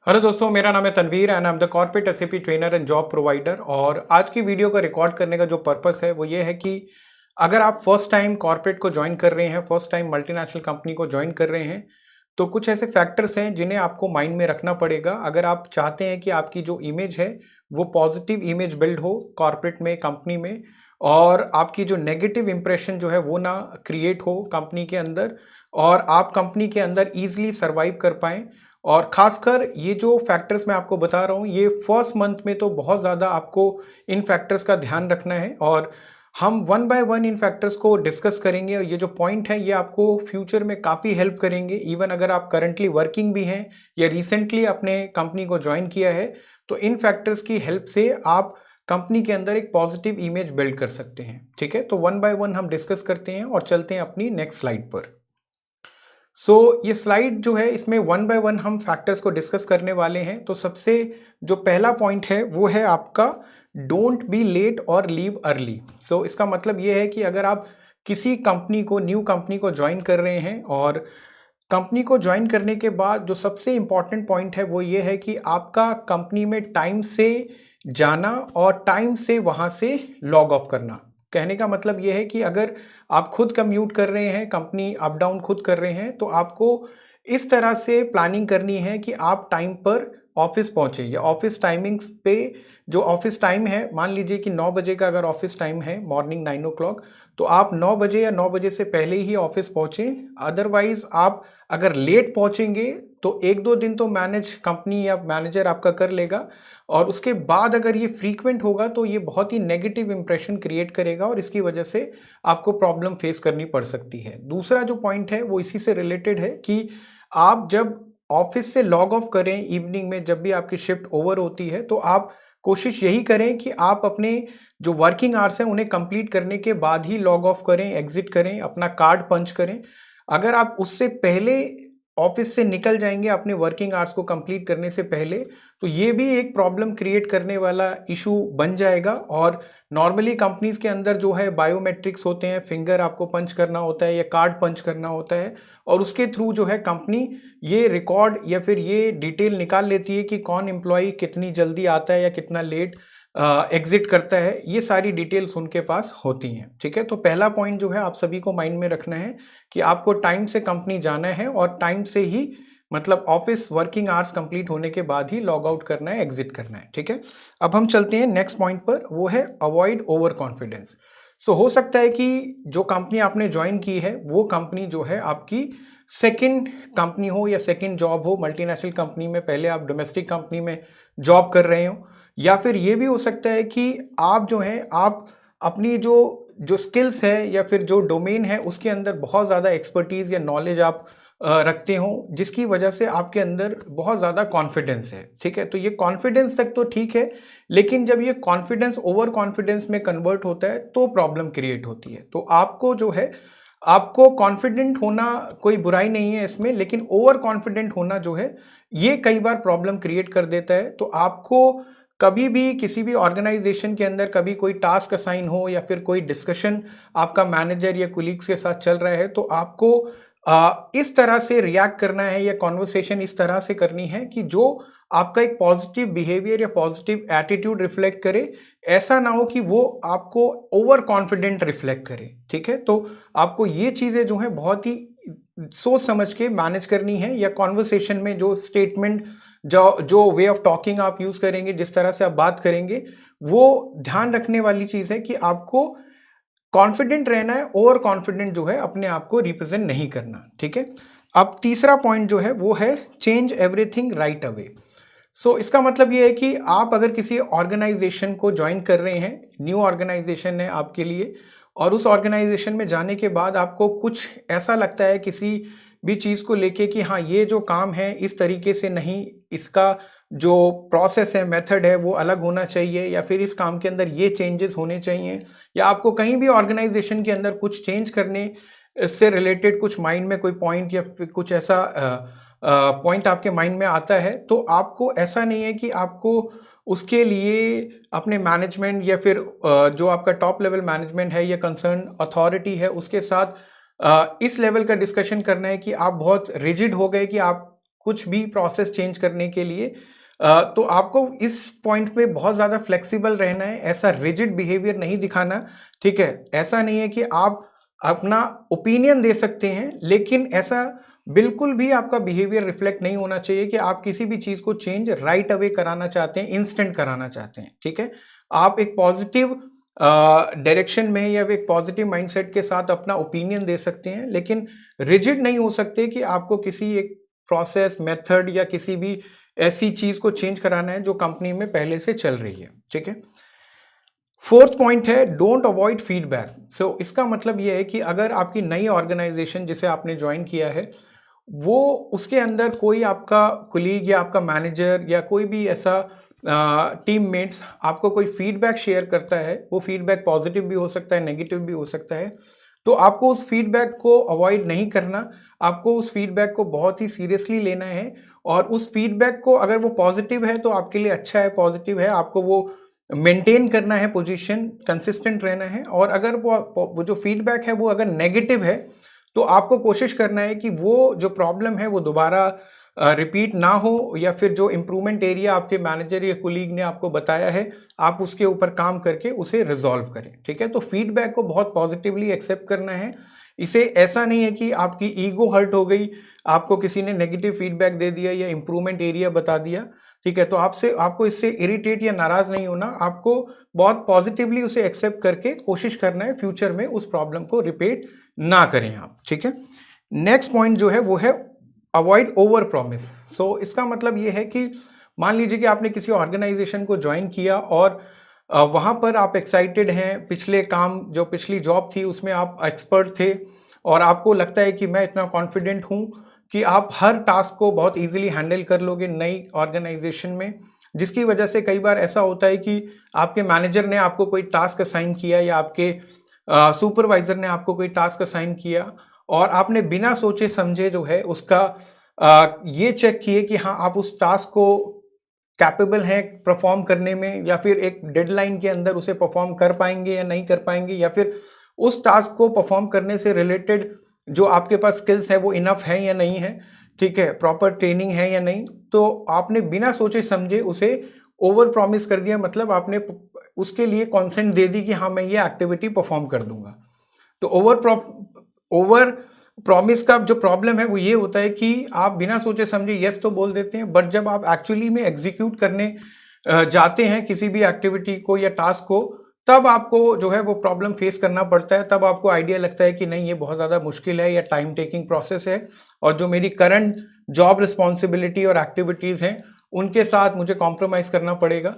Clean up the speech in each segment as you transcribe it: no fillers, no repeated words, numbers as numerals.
Hello दोस्तों, मेरा नाम है Tanveer and I am the corporate SAP trainer and job provider. और आज की वीडियो को रिकॉर्ड करने का जो पर्पस है वो ये है कि अगर आप फर्स्ट टाइम कॉर्पोरेट को ज्वाइन कर रहे हैं, फर्स्ट टाइम मल्टीनेशनल कंपनी को ज्वाइन कर रहे हैं, तो कुछ ऐसे फैक्टर्स हैं जिन्हें आपको माइंड में रखना पड़ेगा अगर आप चाहते हैं कि आपकी जो इमेज है वो पॉजिटिव इमेज बिल्ड हो कॉर्पोरेट में, कंपनी में, और आपकी जो नेगेटिव इंप्रेशन जो है वो ना क्रिएट हो कंपनी के अंदर, और आप कंपनी के अंदर ईजिली सर्वाइव कर पाएं। और खासकर ये जो फैक्टर्स मैं आपको बता रहा हूँ, ये फर्स्ट मंथ में तो बहुत ज़्यादा आपको इन फैक्टर्स का ध्यान रखना है, और हम one by one in factors को डिस्कस करेंगे। और ये जो पॉइंट है ये आपको फ्यूचर में काफ़ी हेल्प करेंगे। इवन अगर आप करंटली वर्किंग भी हैं या रिसेंटली अपने कंपनी को ज्वाइन किया है, तो इन फैक्टर्स की हेल्प से आप कंपनी के अंदर एक पॉजिटिव इमेज बिल्ड कर सकते हैं। ठीक है, तो वन बाय वन हम डिस्कस करते हैं और चलते हैं अपनी नेक्स्ट स्लाइड पर। ये स्लाइड जो है इसमें वन बाय वन हम फैक्टर्स को डिस्कस करने वाले हैं। तो सबसे जो पहला पॉइंट है वो है आपका डोंट बी लेट और लीव अर्ली। इसका मतलब ये है कि अगर आप किसी कंपनी को, न्यू कंपनी को ज्वाइन कर रहे हैं, और कंपनी को ज्वाइन करने के बाद जो सबसे इंपॉर्टेंट पॉइंट है वो ये है कि आपका कंपनी में टाइम से जाना और टाइम से वहाँ से लॉग ऑफ करना। कहने का मतलब ये है कि अगर आप खुद कम्यूट कर रहे हैं, कंपनी अप डाउन खुद कर रहे हैं, तो आपको इस तरह से प्लानिंग करनी है कि आप टाइम पर ऑफिस पहुंचे, या ऑफिस टाइमिंग्स पे जो ऑफिस टाइम है, मान लीजिए कि 9 बजे का अगर ऑफिस टाइम है, मॉर्निंग 9 o'clock, तो आप 9 बजे या 9 बजे से पहले ही ऑफिस पहुंचे। अदरवाइज आप अगर लेट पहुंचेंगे तो एक दो दिन तो मैनेज कंपनी या मैनेजर आपका कर लेगा, और उसके बाद अगर ये फ्रीक्वेंट होगा तो ये बहुत ही नेगेटिव इंप्रेशन क्रिएट करेगा, और इसकी वजह से आपको प्रॉब्लम फेस करनी पड़ सकती है। दूसरा जो पॉइंट है वो इसी से रिलेटेड है कि आप जब ऑफिस से लॉग ऑफ करें इवनिंग में, जब भी आपकी शिफ्ट ओवर होती है, तो आप कोशिश यही करें कि आप अपने जो वर्किंग आवर्स हैं उन्हें कंप्लीट करने के बाद ही लॉग ऑफ करें, एग्जिट करें, अपना कार्ड पंच करें। अगर आप उससे पहले ऑफिस से निकल जाएंगे अपने वर्किंग आवर्स को कंप्लीट करने से पहले, तो ये भी एक प्रॉब्लम क्रिएट करने वाला इशू बन जाएगा। और नॉर्मली कंपनीज के अंदर जो है बायोमेट्रिक्स होते हैं, फिंगर आपको पंच करना होता है या कार्ड पंच करना होता है, और उसके थ्रू जो है कंपनी ये रिकॉर्ड या फिर ये डिटेल निकाल लेती है कि कौन एम्प्लॉय कितनी जल्दी आता है या कितना लेट एग्जिट करता है। ये सारी डिटेल्स उनके पास होती हैं। ठीक है, तो पहला पॉइंट जो है आप सभी को माइंड में रखना है कि आपको टाइम से कंपनी जाना है, और टाइम से ही मतलब ऑफिस वर्किंग आवर्स कंप्लीट होने के बाद ही लॉग आउट करना है, एग्जिट करना है। ठीक है, अब हम चलते हैं नेक्स्ट पॉइंट पर, वो है अवॉइड ओवर कॉन्फिडेंस। हो सकता है कि जो कंपनी आपने ज्वाइन की है वो कंपनी जो है आपकी सेकंड कंपनी हो या सेकंड जॉब हो मल्टीनेशनल कंपनी में, पहले आप डोमेस्टिक कंपनी में जॉब कर रहे हो, या फिर ये भी हो सकता है कि आप जो है आप अपनी जो जो स्किल्स है या फिर जो डोमेन है उसके अंदर बहुत ज़्यादा एक्सपर्टीज़ या नॉलेज आप रखते हो, जिसकी वजह से आपके अंदर बहुत ज़्यादा कॉन्फिडेंस है। ठीक है, तो ये कॉन्फिडेंस तक तो ठीक है, लेकिन जब ये कॉन्फिडेंस ओवर कॉन्फिडेंस में कन्वर्ट होता है तो प्रॉब्लम क्रिएट होती है। तो आपको जो है, आपको कॉन्फिडेंट होना कोई बुराई नहीं है इसमें, लेकिन ओवर कॉन्फिडेंट होना जो है ये कई बार प्रॉब्लम क्रिएट कर देता है। तो आपको कभी भी किसी भी ऑर्गेनाइजेशन के अंदर कभी कोई टास्क असाइन हो या फिर कोई डिस्कशन आपका मैनेजर या कुलीग्स के साथ चल रहा है, तो आपको इस तरह से रिएक्ट करना है या कॉन्वर्सेशन इस तरह से करनी है कि जो आपका एक पॉजिटिव बिहेवियर या पॉजिटिव एटीट्यूड रिफ्लेक्ट करे। ऐसा ना हो कि वो आपको ओवर कॉन्फिडेंट रिफ्लेक्ट करे। ठीक है, तो आपको ये चीज़ें जो है बहुत ही सोच समझ के मैनेज करनी है, या कॉन्वर्सेशन में जो स्टेटमेंट, जो जो वे ऑफ टॉकिंग आप यूज करेंगे, जिस तरह से आप बात करेंगे, वो ध्यान रखने वाली चीज है कि आपको कॉन्फिडेंट रहना है, ओवर कॉन्फिडेंट जो है अपने आप को रिप्रेजेंट नहीं करना। ठीक है, अब तीसरा पॉइंट जो है वो है चेंज एवरीथिंग राइट अवे। इसका मतलब ये है कि आप अगर किसी ऑर्गेनाइजेशन को ज्वाइन कर रहे हैं, न्यू ऑर्गेनाइजेशन है आपके लिए, और उस ऑर्गेनाइजेशन में जाने के बाद आपको कुछ ऐसा लगता है किसी भी चीज़ को लेके कि हाँ, ये जो काम है इस तरीके से नहीं, इसका जो प्रोसेस है, मेथड है, वो अलग होना चाहिए, या फिर इस काम के अंदर ये चेंजेस होने चाहिए, या आपको कहीं भी ऑर्गेनाइजेशन के अंदर कुछ चेंज करने से रिलेटेड कुछ माइंड में कोई पॉइंट या फिर कुछ ऐसा पॉइंट आपके माइंड में आता है, तो आपको ऐसा नहीं है कि आपको उसके लिए अपने मैनेजमेंट या फिर जो आपका टॉप लेवल मैनेजमेंट है या कंसर्न अथॉरिटी है उसके साथ इस लेवल का डिस्कशन करना है कि आप बहुत रिजिड हो गए कि आप कुछ भी प्रोसेस चेंज करने के लिए। तो आपको इस पॉइंट पे बहुत ज़्यादा फ्लेक्सिबल रहना है, ऐसा रिजिड बिहेवियर नहीं दिखाना, ठीक है? ऐसा नहीं है कि आप अपना ओपिनियन दे सकते हैं, लेकिन ऐसा बिल्कुल भी आपका बिहेवियर रिफ्लेक्ट नहीं होना चाहिए कि आप किसी भी चीज़ को चेंज राइट अवे कराना चाहते हैं, इंस्टेंट कराना चाहते हैं, ठीक है? आप एक पॉजिटिव डायरेक्शन में या एक पॉजिटिव माइंडसेट के साथ अपना ओपिनियन दे सकते हैं, लेकिन रिजिड नहीं हो सकते कि आपको किसी एक प्रोसेस, मेथड या किसी भी ऐसी चीज़ को चेंज कराना है जो कंपनी में पहले से चल रही है, ठीक है? फोर्थ पॉइंट है डोंट अवॉइड फीडबैक। सो इसका मतलब ये है कि अगर आपकी नई ऑर्गेनाइजेशन जिसे आपने ज्वाइन किया है, वो उसके अंदर कोई आपका कोलीग या आपका मैनेजर या कोई भी ऐसा टीममेट्स आपको कोई फीडबैक शेयर करता है, वो फीडबैक पॉजिटिव भी हो सकता है, नेगेटिव भी हो सकता है, तो आपको उस फीडबैक को अवॉइड नहीं करना, आपको उस फीडबैक को बहुत ही सीरियसली लेना है। और उस फीडबैक को अगर वो पॉजिटिव है तो आपके लिए अच्छा है, पॉजिटिव है, आपको वो मेंटेन करना है, पोजीशन कंसिस्टेंट रहना है। और अगर वो जो फीडबैक है वो अगर नेगेटिव है, तो आपको कोशिश करना है कि वो जो प्रॉब्लम है वो दोबारा रिपीट ना हो, या फिर जो इम्प्रूवमेंट एरिया आपके मैनेजर या कोलीग ने आपको बताया है, आप उसके ऊपर काम करके उसे रिजॉल्व करें, ठीक है? तो फीडबैक को बहुत पॉजिटिवली एक्सेप्ट करना है। इसे ऐसा नहीं है कि आपकी ईगो हर्ट हो गई, आपको किसी ने नेगेटिव फीडबैक दे दिया या इम्प्रूवमेंट एरिया बता दिया, ठीक है? तो आपको इससे इरिटेट या नाराज नहीं होना, आपको बहुत पॉजिटिवली उसे एक्सेप्ट करके कोशिश करना है फ्यूचर में उस प्रॉब्लम को रिपीट ना करें आप, ठीक है? नेक्स्ट पॉइंट जो है वो है अवॉइड ओवर प्रॉमिस। सो इसका मतलब ये है कि मान लीजिए कि आपने किसी ऑर्गेनाइजेशन को ज्वाइन किया और वहाँ पर आप एक्साइटेड हैं, पिछले काम जो पिछली जॉब थी उसमें आप एक्सपर्ट थे, और आपको लगता है कि मैं इतना कॉन्फिडेंट हूँ कि आप हर टास्क को बहुत इजीली हैंडल कर लोगे नई ऑर्गेनाइजेशन में, जिसकी वजह से कई बार ऐसा होता है कि आपके मैनेजर ने आपको कोई टास्क असाइन किया या आपके सुपरवाइजर ने आपको कोई टास्क असाइन किया, और आपने बिना सोचे समझे जो है उसका ये चेक किए कि हाँ आप उस टास्क को कैपेबल हैं परफॉर्म करने में, या फिर एक डेडलाइन के अंदर उसे परफॉर्म कर पाएंगे या नहीं कर पाएंगे, या फिर उस टास्क को परफॉर्म करने से रिलेटेड जो आपके पास स्किल्स है वो इनफ है या नहीं है, ठीक है, प्रॉपर ट्रेनिंग है या नहीं। तो आपने बिना सोचे समझे उसे ओवर प्रॉमिस कर दिया, मतलब आपने उसके लिए कॉन्सेंट दे दी कि हाँ मैं ये एक्टिविटी परफॉर्म कर दूंगा। तो ओवर प्रॉमिस का जो प्रॉब्लम है वो ये होता है कि आप बिना सोचे समझे यस तो बोल देते हैं, बट जब आप एक्चुअली में एग्जीक्यूट करने जाते हैं किसी भी एक्टिविटी को या टास्क को, तब आपको जो है वो प्रॉब्लम फेस करना पड़ता है। तब आपको आइडिया लगता है कि नहीं ये बहुत ज़्यादा मुश्किल है या टाइम टेकिंग प्रोसेस है, और जो मेरी करंट जॉब रिस्पॉन्सिबिलिटी और एक्टिविटीज़ हैं उनके साथ मुझे कॉम्प्रोमाइज़ करना पड़ेगा।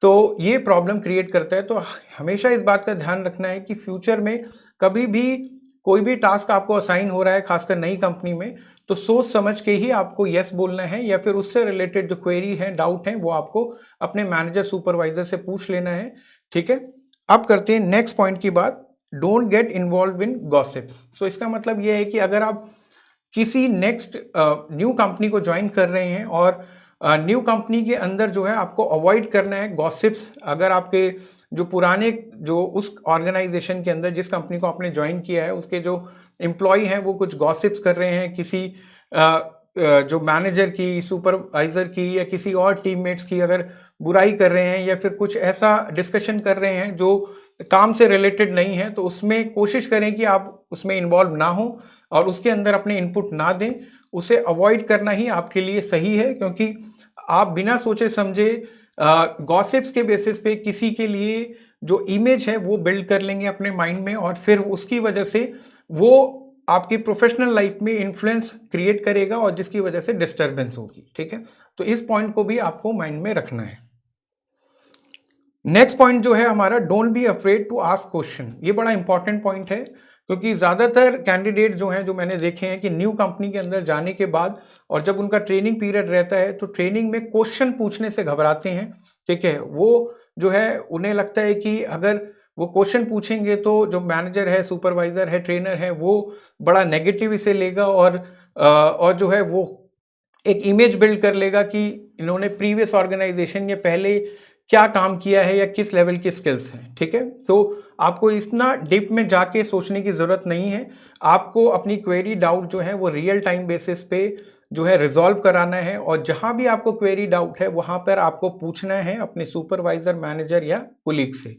तो ये प्रॉब्लम क्रिएट करता है। तो हमेशा इस बात का ध्यान रखना है कि फ्यूचर में कभी भी कोई भी टास्क आपको असाइन हो रहा है, खासकर नई कंपनी में, तो सोच समझ के ही आपको यस बोलना है, या फिर उससे रिलेटेड जो क्वेरी है, डाउट है, वो आपको अपने मैनेजर सुपरवाइजर से पूछ लेना है, ठीक है? अब करते हैं नेक्स्ट पॉइंट की बात, don't get involve in gossips. So इसका मतलब ये है कि अगर आप किसी नेक्स्ट न्यू कंपनी को ज्वाइन कर रहे हैं और न्यू कंपनी के अंदर जो है आपको अवॉइड करना है गॉसिप्स। अगर आपके जो पुराने जो उस ऑर्गेनाइजेशन के अंदर जिस कंपनी को आपने ज्वाइन किया है उसके जो एम्प्लॉय हैं वो कुछ गॉसिप्स कर रहे हैं, किसी जो मैनेजर की, सुपरवाइजर की या किसी और टीममेट्स की अगर बुराई कर रहे हैं, या फिर कुछ ऐसा डिस्कशन कर रहे हैं जो काम से रिलेटेड नहीं है, तो उसमें कोशिश करें कि आप उसमें इन्वॉल्व ना हो और उसके अंदर अपने इनपुट ना दें। उसे अवॉइड करना ही आपके लिए सही है, क्योंकि आप बिना सोचे समझे गॉसिप्स के बेसिस पे किसी के लिए जो इमेज है वो बिल्ड कर लेंगे अपने माइंड में, और फिर उसकी वजह से वो आपकी प्रोफेशनल लाइफ में इन्फ्लुएंस क्रिएट करेगा और जिसकी वजह से डिस्टर्बेंस होगी, ठीक है? तो इस पॉइंट को भी आपको माइंड में रखना है। नेक्स्ट पॉइंट जो है हमारा, don't be afraid to ask question. ये बड़ा इंपॉर्टेंट पॉइंट है, क्योंकि ज़्यादातर कैंडिडेट जो हैं, जो मैंने देखे हैं कि न्यू कंपनी के अंदर जाने के बाद और जब उनका ट्रेनिंग पीरियड रहता है तो ट्रेनिंग में क्वेश्चन पूछने से घबराते हैं, ठीक है? वो जो है उन्हें लगता है कि अगर वो क्वेश्चन पूछेंगे तो जो मैनेजर है, सुपरवाइजर है, ट्रेनर है, वो बड़ा नेगेटिव इसे लेगा, और जो है वो एक इमेज बिल्ड कर लेगा कि इन्होंने प्रीवियस ऑर्गेनाइजेशन या पहले क्या काम किया है या किस लेवल की स्किल्स हैं, ठीक है? तो आपको इतना डीप में जाके सोचने की ज़रूरत नहीं है। आपको अपनी क्वेरी, डाउट जो है वो रियल टाइम बेसिस पे जो है रिजॉल्व कराना है, और जहां भी आपको क्वेरी डाउट है वहां पर आपको पूछना है अपने सुपरवाइजर, मैनेजर या कुलीग से,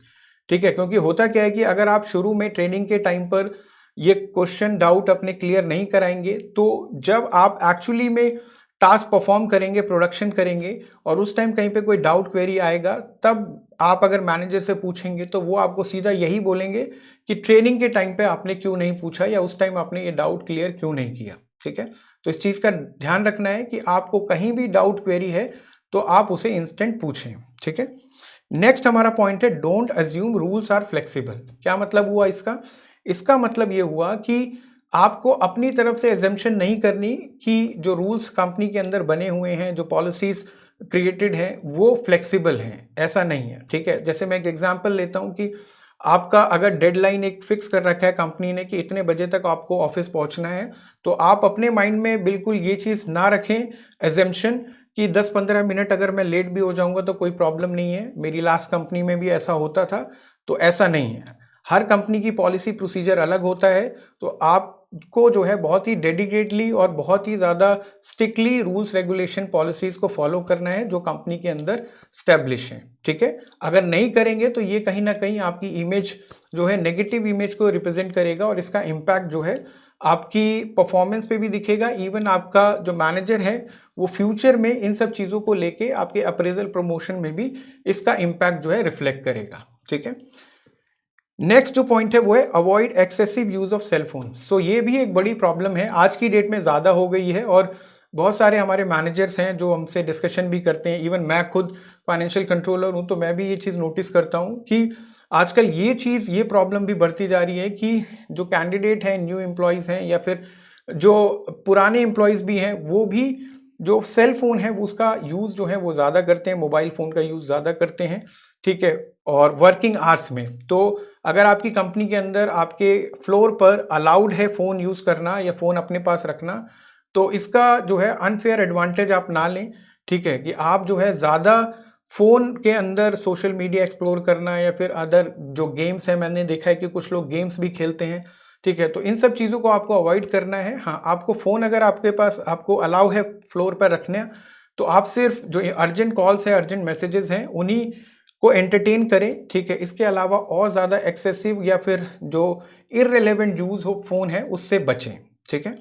ठीक है। क्योंकि होता क्या है कि अगर आप शुरू में ट्रेनिंग के टाइम पर ये क्वेश्चन डाउट अपने क्लियर नहीं कराएंगे, तो जब आप एक्चुअली में टास्क परफॉर्म करेंगे, प्रोडक्शन करेंगे, और उस टाइम कहीं पे कोई डाउट क्वेरी आएगा, तब आप अगर मैनेजर से पूछेंगे तो वो आपको सीधा यही बोलेंगे कि ट्रेनिंग के टाइम पे आपने क्यों नहीं पूछा, या उस टाइम आपने ये डाउट क्लियर क्यों नहीं किया, ठीक है। तो इस चीज का ध्यान रखना है कि आपको कहीं भी डाउट क्वेरी है तो आप उसे इंस्टेंट पूछें, ठीक है। नेक्स्ट हमारा पॉइंट है don't assume rules are flexible. क्या मतलब हुआ इसका? इसका मतलब ये हुआ कि आपको अपनी तरफ से एजम्पशन नहीं करनी कि जो रूल्स कंपनी के अंदर बने हुए हैं, जो पॉलिसीज क्रिएटेड हैं, वो फ्लेक्सिबल हैं, ऐसा नहीं है, ठीक है। जैसे मैं एक एग्जांपल लेता हूं कि आपका अगर डेडलाइन एक फिक्स कर रखा है कंपनी ने कि इतने बजे तक आपको ऑफिस पहुंचना है, तो आप अपने माइंड में बिल्कुल ये चीज ना रखें एजम्पशन कि 10-15 मिनट अगर मैं लेट भी हो जाऊंगा तो कोई प्रॉब्लम नहीं है, मेरी लास्ट कंपनी में भी ऐसा होता था। तो ऐसा नहीं है, हर कंपनी की पॉलिसी प्रोसीजर अलग होता है। तो आपको जो है बहुत ही डेडिकेटली और बहुत ही ज़्यादा स्ट्रिक्टली रूल्स रेगुलेशन पॉलिसीज को फॉलो करना है जो कंपनी के अंदर स्टैब्लिश है, ठीक है। अगर नहीं करेंगे तो ये कहीं ना कहीं आपकी इमेज जो है, नेगेटिव इमेज को रिप्रेजेंट करेगा, और इसका इम्पैक्ट जो है आपकी परफॉर्मेंस पे भी दिखेगा। इवन आपका जो मैनेजर है वो फ्यूचर में इन सब चीज़ों को लेके आपके अप्रेजल प्रमोशन में भी इसका इम्पैक्ट जो है रिफ्लेक्ट करेगा, ठीक है। नेक्स्ट जो पॉइंट है वो है avoid excessive use of cell phone. So ये भी एक बड़ी प्रॉब्लम है, आज की डेट में ज़्यादा हो गई है, और बहुत सारे हमारे मैनेजर्स हैं जो हमसे डिस्कशन भी करते हैं। इवन मैं खुद फाइनेंशियल कंट्रोलर हूं, तो मैं भी ये चीज़ नोटिस करता हूं कि आजकल ये प्रॉब्लम भी बढ़ती जा रही है कि जो कैंडिडेट हैं, न्यू एम्प्लॉयज़ हैं, या फिर जो पुराने एम्प्लॉयज़ भी हैं, वो भी जो सेल फोन है उसका यूज़ जो है वो ज़्यादा करते हैं, मोबाइल फ़ोन का यूज़ ज़्यादा करते हैं, ठीक है। और वर्किंग आवर्स में तो अगर आपकी कंपनी के अंदर आपके फ्लोर पर अलाउड है फ़ोन यूज़ करना या फ़ोन अपने पास रखना, तो इसका जो है अनफेयर एडवांटेज आप ना लें, ठीक है। कि आप जो है ज़्यादा फ़ोन के अंदर सोशल मीडिया एक्सप्लोर करना, या फिर अदर जो गेम्स हैं, मैंने देखा है कि कुछ लोग गेम्स भी खेलते हैं, ठीक है। तो इन सब चीज़ों को आपको अवॉइड करना है। हाँ, आपको फ़ोन अगर आपके पास आपको अलाउ है फ्लोर पर रखने, तो आप सिर्फ जो अर्जेंट कॉल्स है, अर्जेंट मैसेजेस हैं, उन्हीं को एंटरटेन करें, ठीक है। इसके अलावा और ज़्यादा एक्सेसिव या फिर जो इररिलेवेंट यूज़ हो फ़ोन है उससे बचें, ठीक है।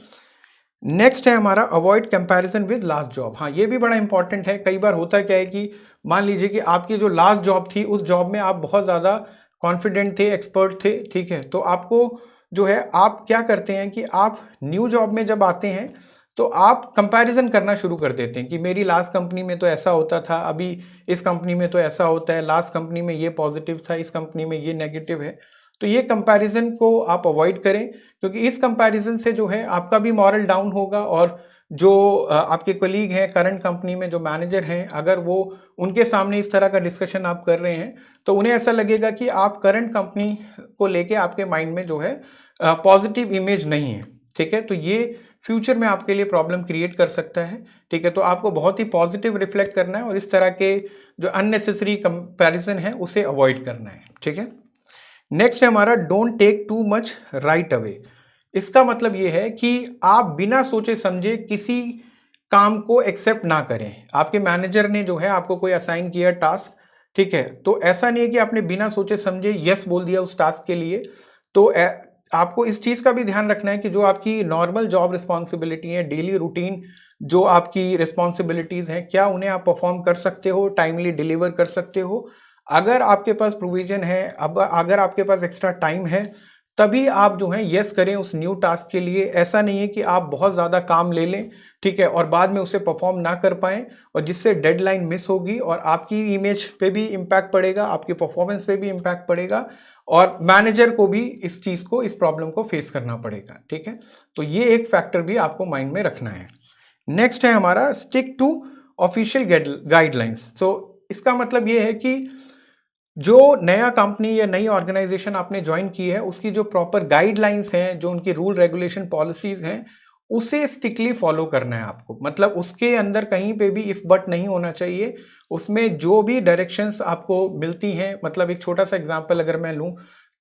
नेक्स्ट है हमारा avoid comparison with last job. हाँ, ये भी बड़ा इंपॉर्टेंट है। कई बार होता क्या है कि मान लीजिए कि आपकी जो लास्ट जॉब थी, उस जॉब में आप बहुत ज़्यादा कॉन्फिडेंट थे, एक्सपर्ट थे, ठीक है। तो आपको जो है, आप क्या करते हैं कि आप न्यू जॉब में जब आते हैं तो आप कंपैरिजन करना शुरू कर देते हैं कि मेरी लास्ट कंपनी में तो ऐसा होता था, अभी इस कंपनी में तो ऐसा होता है, लास्ट कंपनी में ये पॉजिटिव था, इस कंपनी में ये नेगेटिव है। तो ये कंपैरिजन को आप अवॉइड करें, क्योंकि इस कंपैरिजन से जो है आपका भी मॉरल डाउन होगा, और जो आपके कलीग हैं करंट कंपनी में, जो मैनेजर हैं, अगर वो उनके सामने इस तरह का डिस्कशन आप कर रहे हैं, तो उन्हें ऐसा लगेगा कि आप करंट कंपनी को लेके आपके माइंड में जो है पॉजिटिव इमेज नहीं है, ठीक है। तो ये फ्यूचर में आपके लिए प्रॉब्लम क्रिएट कर सकता है, ठीक है। तो आपको बहुत ही पॉजिटिव रिफ्लेक्ट करना है, और इस तरह के जो अननेसेसरी कंपैरिजन है उसे अवॉइड करना है, ठीक है। नेक्स्ट है हमारा don't take too much right away. इसका मतलब यह है कि आप बिना सोचे समझे किसी काम को एक्सेप्ट ना करें। आपके मैनेजर ने जो है आपको कोई असाइन किया टास्क, ठीक है, तो ऐसा नहीं है कि आपने बिना सोचे समझे यस बोल दिया उस टास्क के लिए। तो आपको इस चीज का भी ध्यान रखना है कि जो आपकी नॉर्मल जॉब रिस्पॉन्सिबिलिटी है, डेली रूटीन जो आपकी रिस्पॉन्सिबिलिटीज हैं, क्या उन्हें आप परफॉर्म कर सकते हो, टाइमली डिलीवर कर सकते हो। अगर आपके पास प्रोविजन है, अब अगर आपके पास एक्स्ट्रा टाइम है, तभी आप जो है यस करें उस न्यू टास्क के लिए। ऐसा नहीं है कि आप बहुत ज़्यादा काम ले लें, ठीक है, और बाद में उसे परफॉर्म ना कर पाएं, और जिससे डेडलाइन मिस होगी, और आपकी इमेज पे भी इम्पैक्ट पड़ेगा, आपकी परफॉर्मेंस पे भी इम्पैक्ट पड़ेगा, और मैनेजर को भी इस चीज़ को, इस प्रॉब्लम को फेस करना पड़ेगा, ठीक है। तो ये एक फैक्टर भी आपको माइंड में रखना है। नेक्स्ट है हमारा स्टिक टू ऑफिशियल गाइडलाइंस। तो इसका मतलब ये है कि जो नया कंपनी या नई ऑर्गेनाइजेशन आपने ज्वाइन की है, उसकी जो प्रॉपर गाइडलाइंस हैं, जो उनकी रूल रेगुलेशन पॉलिसीज हैं, उसे स्ट्रिक्टली फॉलो करना है आपको। मतलब उसके अंदर कहीं पे भी इफ बट नहीं होना चाहिए। उसमें जो भी डायरेक्शंस आपको मिलती हैं, मतलब एक छोटा सा एग्जांपल अगर मैं लूं,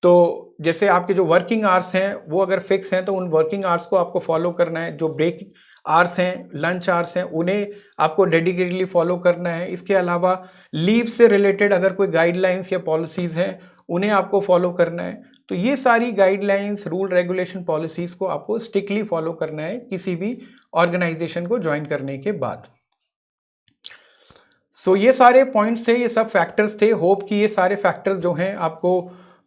तो जैसे आपके जो वर्किंग आवर्स हैं वो अगर फिक्स हैं, तो उन वर्किंग आवर्स को आपको फॉलो करना है। जो ब्रेक आवर्स हैं, लंच आवर्स हैं, उन्हें आपको डेडिकेटली फॉलो करना है। इसके अलावा लीव से रिलेटेड अगर कोई गाइडलाइंस या पॉलिसीज़ हैं, उन्हें आपको फॉलो करना है। तो ये सारी गाइडलाइंस, रूल, रेगुलेशन, पॉलिसीज़ को आपको स्ट्रिक्टली फॉलो करना है किसी भी ऑर्गेनाइजेशन को ज्वाइन करने के बाद। ये सारे पॉइंट्स थे, ये सब फैक्टर्स थे। होप कि ये सारे फैक्टर्स जो हैं आपको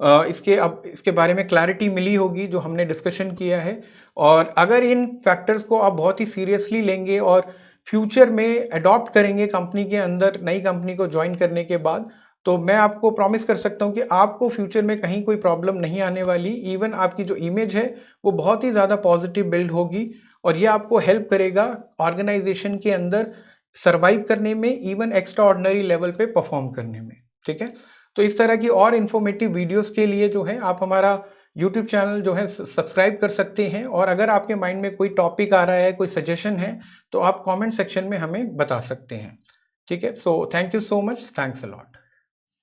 इसके बारे में क्लैरिटी मिली होगी जो हमने डिस्कशन किया है। और अगर इन फैक्टर्स को आप बहुत ही सीरियसली लेंगे और फ्यूचर में अडॉप्ट करेंगे कंपनी के अंदर, नई कंपनी को ज्वाइन करने के बाद, तो मैं आपको प्रॉमिस कर सकता हूँ कि आपको फ्यूचर में कहीं कोई प्रॉब्लम नहीं आने वाली। इवन आपकी जो इमेज है वो बहुत ही ज़्यादा पॉजिटिव बिल्ड होगी और ये आपको हेल्प करेगा ऑर्गेनाइजेशन के अंदर सर्वाइव करने में, इवन एक्स्ट्रा ऑर्डिनरी लेवल पे परफॉर्म करने में। ठीक है, तो इस तरह की और इन्फॉर्मेटिव वीडियोस के लिए जो है आप हमारा यूट्यूब चैनल जो है सब्सक्राइब कर सकते हैं। और अगर आपके माइंड में कोई टॉपिक आ रहा है, कोई सजेशन है, तो आप कमेंट सेक्शन में हमें बता सकते हैं। ठीक है, so thank you so much, thanks a lot.